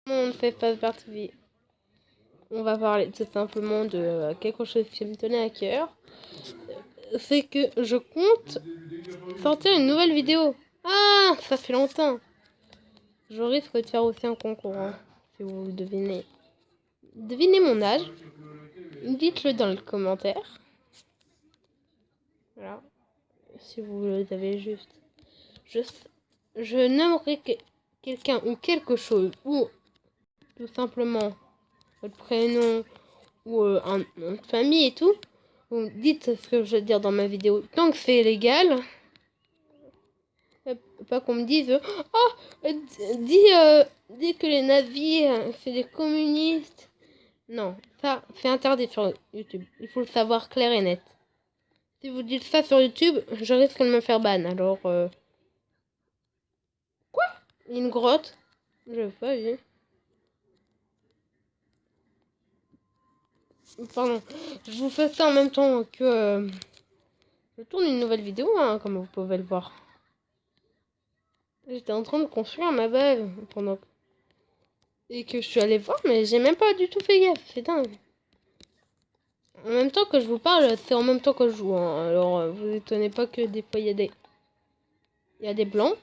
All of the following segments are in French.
On fait Fazbear TV. On va parler tout simplement de quelque chose qui me tenait à cœur. C'est que je compte sortir une nouvelle vidéo. Ah, ça fait longtemps. Je risque de faire aussi un concours, hein, si vous le devinez. Devinez mon âge. Dites-le dans le commentaire. Voilà. Si vous le avez juste. Je nommerai quelqu'un ou quelque chose. Ou tout simplement votre prénom ou un nom de famille et tout. Vous dites ce que je veux dire dans ma vidéo. Tant que c'est légal. Pas qu'on me dise oh, dis que les nazis c'est des communistes. Non, ça c'est interdit sur YouTube. Il faut le savoir clair et net. Si vous dites ça sur YouTube, je risque de me faire ban. Alors quoi? Une grotte? Je sais pas vu. Pardon, je vous fais ça en même temps que je tourne une nouvelle vidéo, hein, comme vous pouvez le voir. J'étais en train de construire ma base pendant et que je suis allée voir, mais j'ai même pas du tout fait gaffe, c'est dingue. En même temps que je vous parle, c'est en même temps que je joue, hein. Alors vous étonnez pas que des fois il y a des blancs,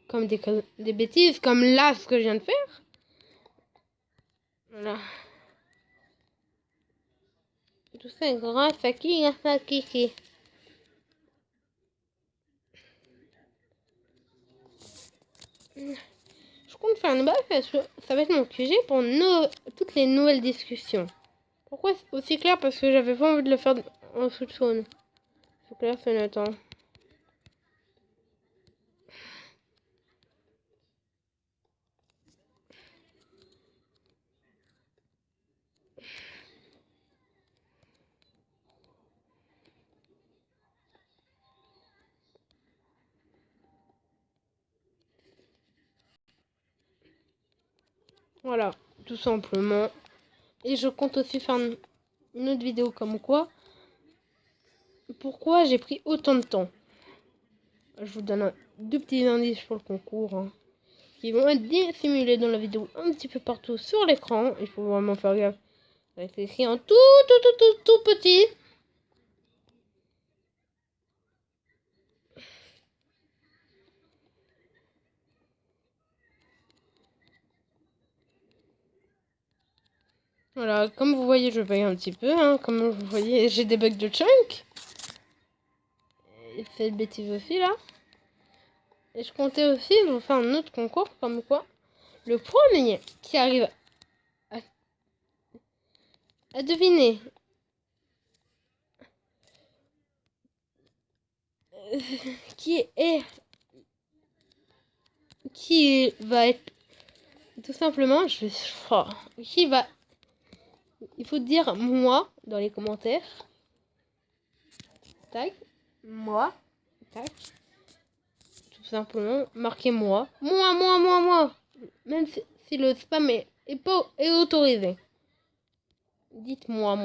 comme des bêtises, comme là ce que je viens de faire. Voilà. Tout ça est grâce à qui? Grâce à Kiki. Je compte faire une base parce que ça va être mon QG pour toutes les nouvelles discussions. Pourquoi c'est aussi clair? Parce que j'avais pas envie de le faire en sous-zone. C'est clair, c'est le temps. Voilà, tout simplement. Et je compte aussi faire une autre vidéo comme quoi. Pourquoi j'ai pris autant de temps? Je vous donne deux petits indices pour le concours, hein, qui vont être dissimulés dans la vidéo un petit peu partout sur l'écran. Il faut vraiment faire gaffe. Ça va être écrit en tout petit. Voilà, comme vous voyez, je paye un petit peu, hein. Comme vous voyez, j'ai des bugs de chunk. Il fait de bêtises aussi, là. Et je comptais aussi vous faire un autre concours, comme quoi le premier qui arrive à deviner qui va être tout simplement, qui va, il faut dire moi dans les commentaires. Tac, moi, tac. Tout simplement, marquez moi. Moi. Même si le spam est autorisé. Dites moi.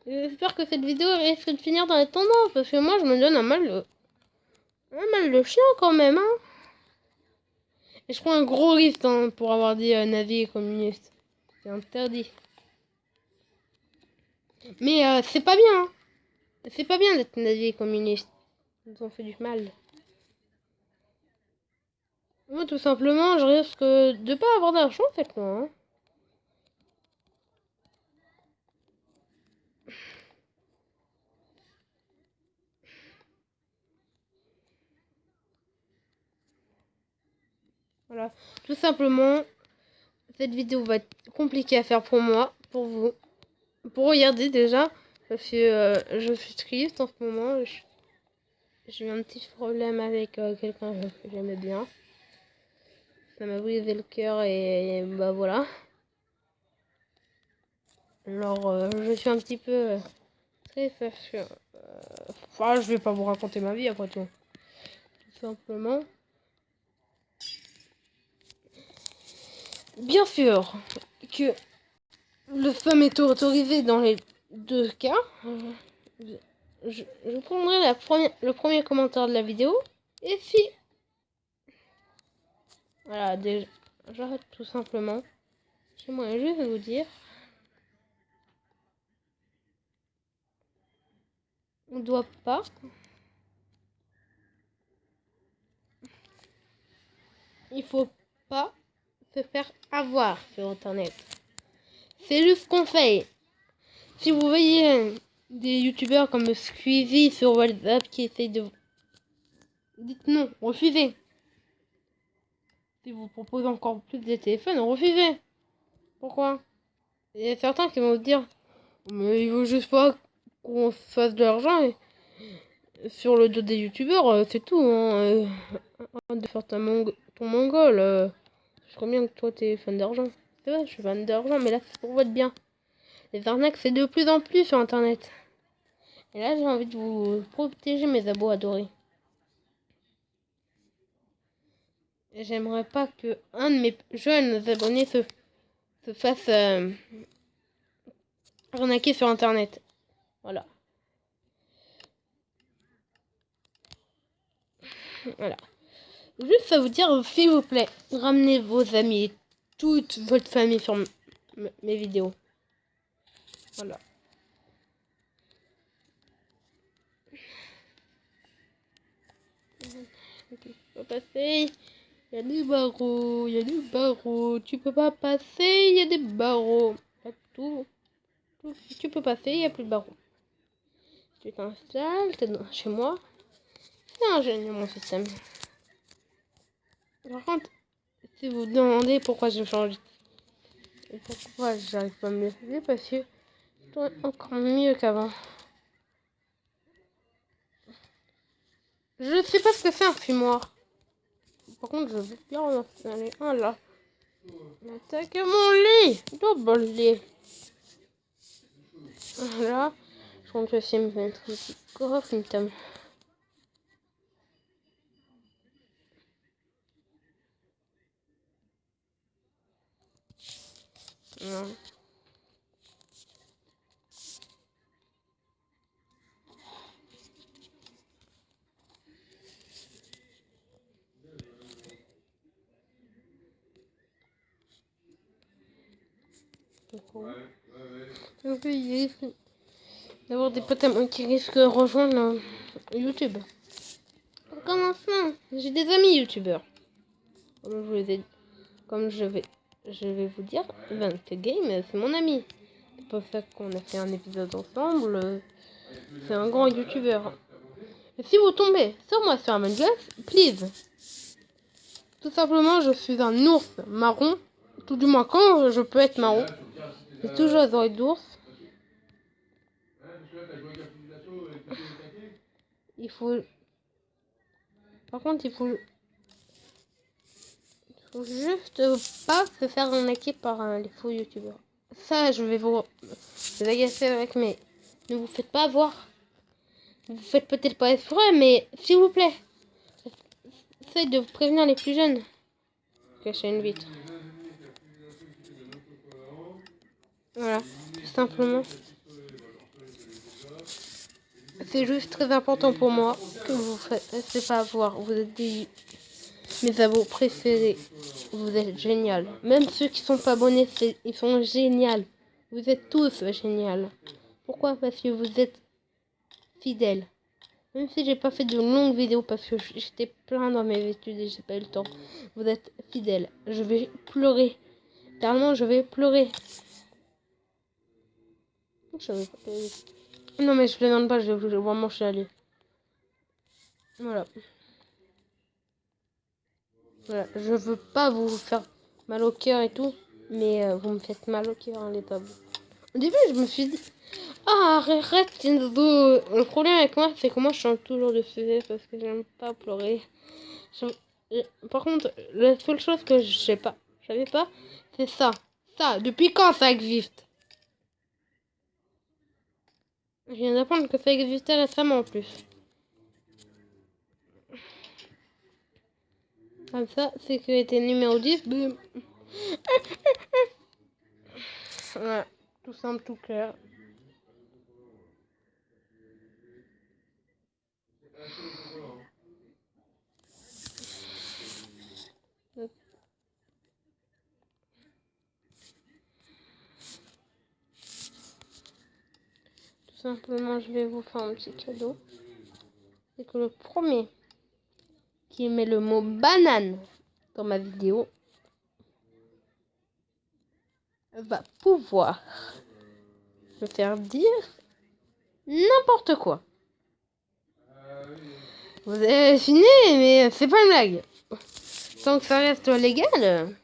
J'espère que cette vidéo risque de finir dans les tendances, parce que moi je me donne un mal de chien quand même, hein. Et je prends un gros risque, hein, pour avoir dit nazi et communiste. C'est interdit. Mais c'est pas bien, hein. C'est pas bien d'être nazi et communiste. Ils ont fait du mal. Moi tout simplement je risque de pas avoir d'argent cette fois, hein. Voilà, tout simplement, cette vidéo va être compliquée à faire pour moi, pour vous, pour regarder déjà, parce que je suis triste en ce moment. J'ai eu un petit problème avec quelqu'un que j'aimais bien. Ça m'a brisé le cœur et bah voilà. Alors je suis un petit peu triste parce que enfin, je vais pas vous raconter ma vie après tout. Tout simplement. Bien sûr que le spam est autorisé dans les deux cas. Je prendrai le premier commentaire de la vidéo Et si... Voilà, déjà, tout simplement. J'aimerais juste vous dire... On ne doit pas... Il faut pas se faire avoir sur Internet. C'est juste conseil. Si vous voyez des youtubeurs comme Squeezie sur WhatsApp qui essayent de... Dites non, refusez. Si vous proposez encore plus des téléphones, refusez. Pourquoi? Il y a certains qui vont vous dire, mais il veut juste pas qu'on fasse de l'argent sur le dos des youtubeurs, c'est tout. Hein. De faire ton mongol. Je crois bien que toi t'es fan d'argent. C'est vrai, je suis fan d'argent, mais là c'est pour votre bien. Les arnaques, c'est de plus en plus sur Internet. Et là, j'ai envie de vous protéger, mes abos adorés. Et j'aimerais pas que un de mes jeunes abonnés se fasse arnaquer sur Internet. Voilà. Voilà. Juste à vous dire, s'il vous plaît, ramenez vos amis et toute votre famille sur mes vidéos. Voilà. Tu peux pas passer. Il y a des barreaux. Il y a des barreaux. Tu peux pas passer. Il y a des barreaux. Pas tout. Si tu peux passer, il n'y a plus de barreaux. Tu t'installes. T'es chez moi. C'est ingénieux mon système. Par contre, si vous vous demandez pourquoi je change et pourquoi j'arrive pas à me lever, parce que c'est encore mieux qu'avant. Je sais pas ce que c'est un fumoir. Par contre, je vais bien en installer un là. Attaque mon lit. Double lit. Voilà. Je compte aussi me mettre un petit coffre, une table. Voilà. Donc, il risque d'avoir des potes à moi qui risquent de rejoindre YouTube. Commencement, j'ai des amis youtubeurs. Comme je vais vous dire, Vente Game, c'est mon ami. C'est pour ça qu'on a fait un épisode ensemble. C'est un grand youtubeur. Et si vous tombez sur moi sur Among Us, please. Tout simplement, je suis un ours marron. Tout du moins, quand je peux être marron. J'ai toujours les oreilles d'ours. Il faut... Par contre, il faut juste pas se faire arnaquer par les faux youtubeurs. Ça, je vais vous agacer avec, mais ne vous faites pas avoir. Vous faites peut-être pas exprès, mais s'il vous plaît, essayez de prévenir les plus jeunes. Cacher une vitre. Voilà, tout simplement. C'est juste très important pour moi que vous ne fassiez pas avoir. Vous êtes mes abos préférés. Vous êtes génial. Même ceux qui sont pas abonnés, ils sont géniaux. Vous êtes tous géniaux. Pourquoi? Parce que vous êtes fidèles. Même si j'ai pas fait de longues vidéos parce que j'étais plein dans mes études et j'ai pas eu le temps. Vous êtes fidèles. Je vais pleurer. Littéralement, je vais pleurer. Je vais pas pleurer. Non mais je plaisante pas, je vraiment chialer. Voilà. Voilà. Je veux pas vous faire mal au cœur et tout. Mais vous me faites mal au cœur, hein, les tabous. Au début, je me suis dit... Ah, arrête, Kenzo. Le problème avec moi, c'est que moi, je chante toujours de sujet parce que j'aime pas pleurer. Par contre, la seule chose que je savais pas, c'est ça. Ça, depuis quand ça existe? Je viens d'apprendre que ça existait récemment en plus. Comme ça, sécurité numéro 10. Boum. Voilà, tout simple, tout clair. simplement, je vais vous faire un petit cadeau. C'est que le premier qui met le mot banane dans ma vidéo va pouvoir me faire dire n'importe quoi. Vous avez fini, mais c'est pas une blague. Tant que ça reste légal.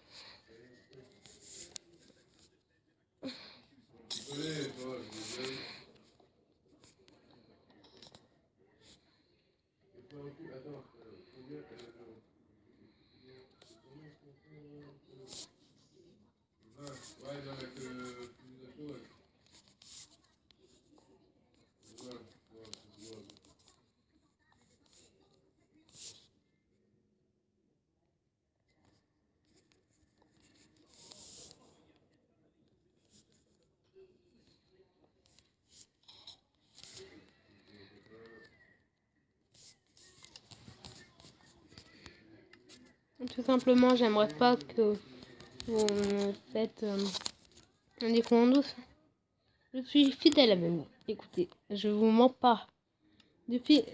Tout simplement, j'aimerais pas que vous me faites des coups en douce. Je suis fidèle à vous. Écoutez, je vous mens pas. Depuis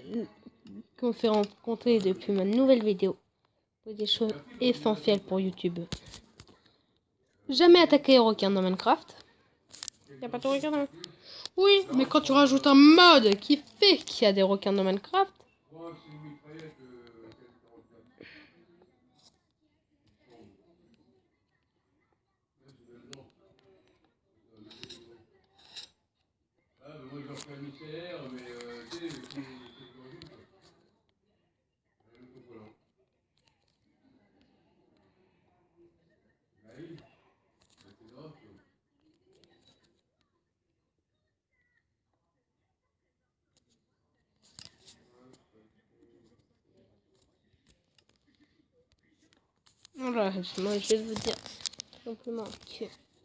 qu'on s'est rencontrés, depuis ma nouvelle vidéo, des choses essentielles pour YouTube. Jamais attaquer les requins dans Minecraft. Y'a pas de requins dans Minecraft? Oui, mais quand tu rajoutes un mode qui fait qu'il y a des requins dans Minecraft. Voilà, moi je vais vous dire simplement que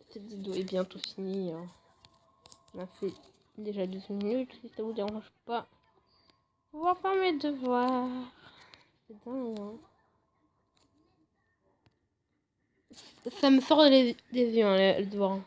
cette vidéo est bientôt finie. On a fait déjà 12 minutes, si ça vous dérange pas. On va faire mes devoirs. C'est dingue, hein. Ça me sort des yeux, hein, le devoir.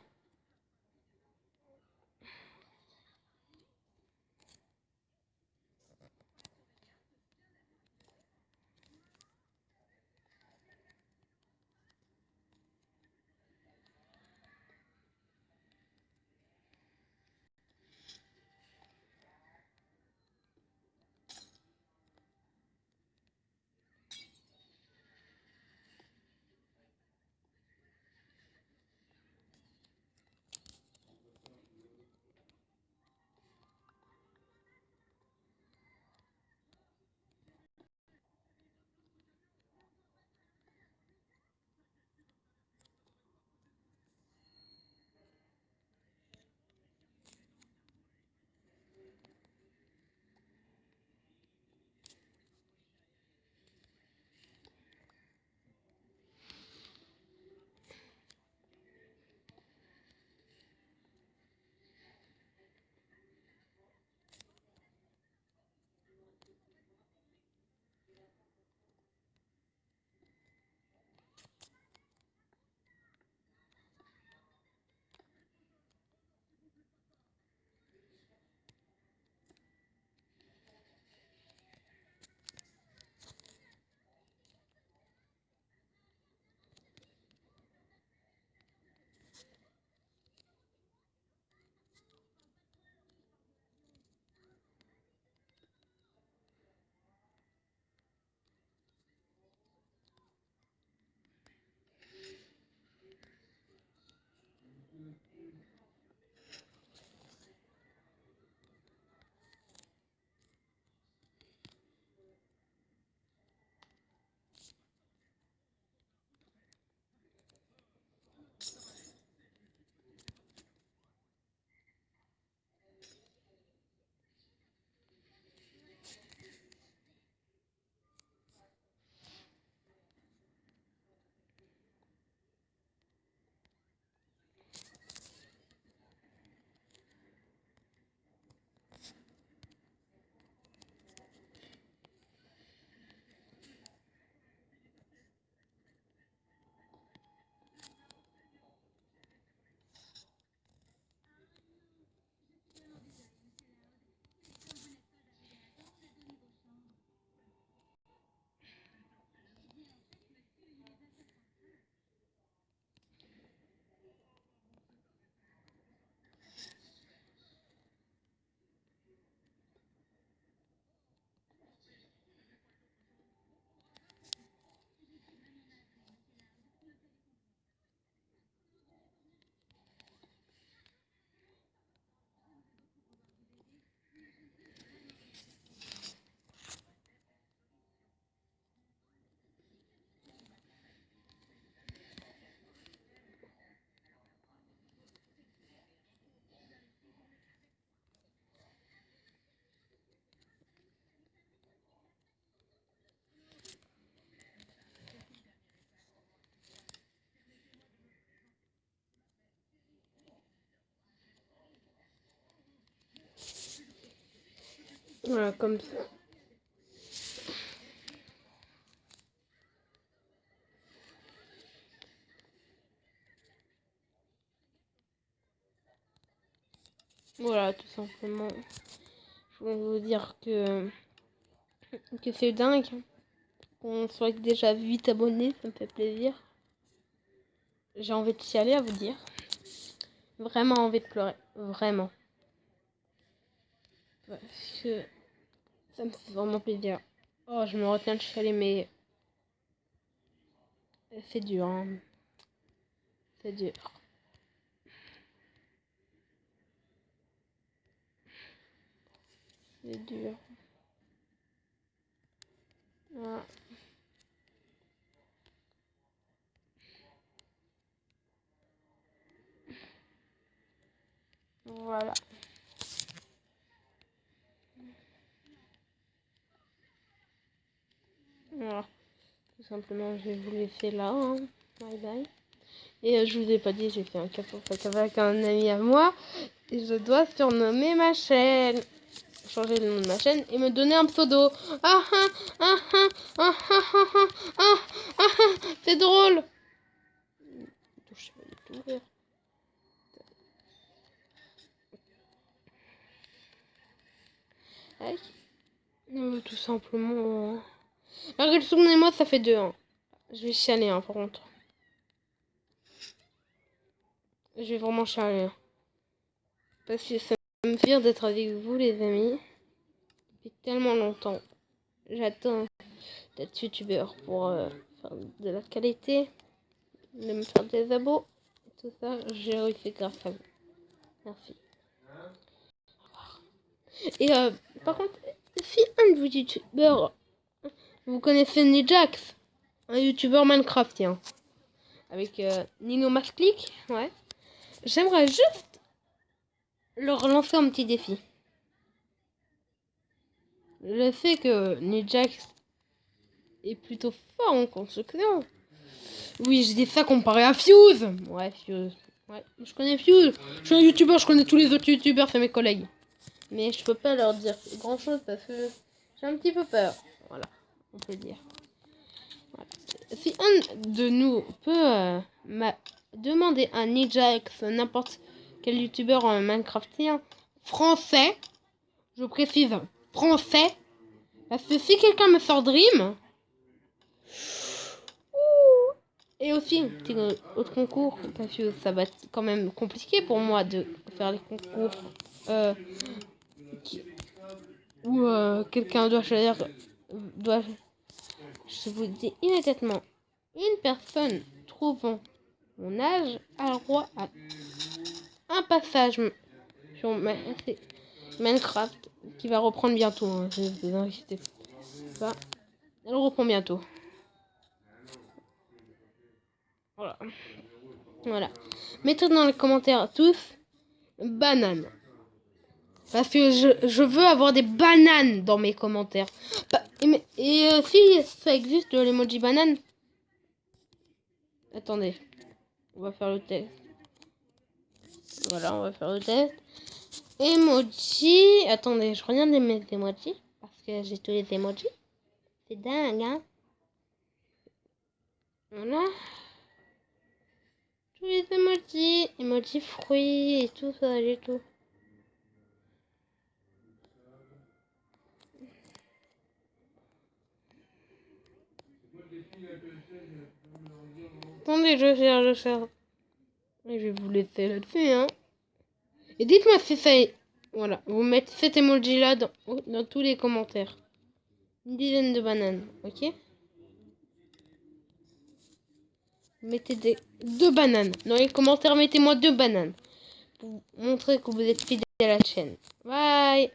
Voilà, comme ça. Voilà, tout simplement. Je voulais vous dire que c'est dingue. On soit déjà 8 abonnés, ça me fait plaisir. J'ai envie de chialer à vous dire. Vraiment envie de pleurer. Vraiment. Parce que ça me fait vraiment plaisir. Oh, je me retiens de chialer, mais c'est dur, hein. C'est dur. C'est dur. Voilà. Voilà. Voilà. Tout simplement, je vais vous laisser là. Hein. Bye bye. Et je vous ai pas dit, j'ai fait un café avec un ami à moi. Et je dois surnommer ma chaîne. Changer le nom de ma chaîne et me donner un pseudo. Ah ah ah ah ah ah ah ah ah ah, c'est drôle. Je sais pas du tout faire. Tout simplement. Malgré le souvenez-moi, ça fait 2 ans. Je vais chialer, hein, par contre. Je vais vraiment chialer. Parce que ça me fait d'être avec vous, les amis. Depuis tellement longtemps. J'attends d'être youtubeur pour faire de la qualité, de me faire des abos. Tout ça, j'ai réussi grâce à vous. Merci. Et par contre, si un de vos youtubeurs, vous connaissez Nijax, un youtubeur Minecraftien, avec Nino Masclick, ouais, j'aimerais juste leur lancer un petit défi. Je sais que Nijax est plutôt fort en construction. Oui, je dis ça comparé à Fuse. Ouais, Fuse. Ouais, je connais Fuse. Je suis un youtubeur, je connais tous les autres youtubeurs, c'est mes collègues. Mais je peux pas leur dire grand chose parce que j'ai un petit peu peur. Voilà, on peut dire. Voilà. Si un de nous peut demander à Nijax, n'importe quel youtubeur en Minecraftien français, je précise français, parce que si quelqu'un me sort Dream, et aussi petit autre concours, parce que ça va être quand même compliqué pour moi de faire les concours où quelqu'un doit choisir, je vous dis immédiatement, une personne trouvant mon âge a le droit à un passage sur Minecraft qui va reprendre bientôt. Hein, je vous inquiétez pas. Elle reprend bientôt. Voilà. Voilà. Mettez dans les commentaires tous banane. Parce que je veux avoir des bananes dans mes commentaires. Et si ça existe l'emoji banane. Attendez. On va faire le test. Voilà, on va faire le test. Emoji. Attendez, je regarde mes emojis. Parce que j'ai tous les emojis. C'est dingue, hein. Voilà. Tous les emojis. Emoji fruits et tout ça, j'ai tout. Attendez, je cherche. Et je vais vous laisser là-dessus, hein. Et dites-moi si ça est... Voilà, vous mettez cet emoji-là dans tous les commentaires. Une dizaine de bananes, ok? Mettez 2 bananes. Dans les commentaires, mettez-moi 2 bananes. Pour montrer que vous êtes fidèle à la chaîne. Bye!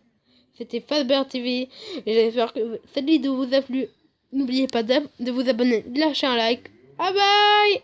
C'était Fazbear TV. Et j'espère que cette vidéo vous a plu. N'oubliez pas de vous abonner, de lâcher un like. Bye bye!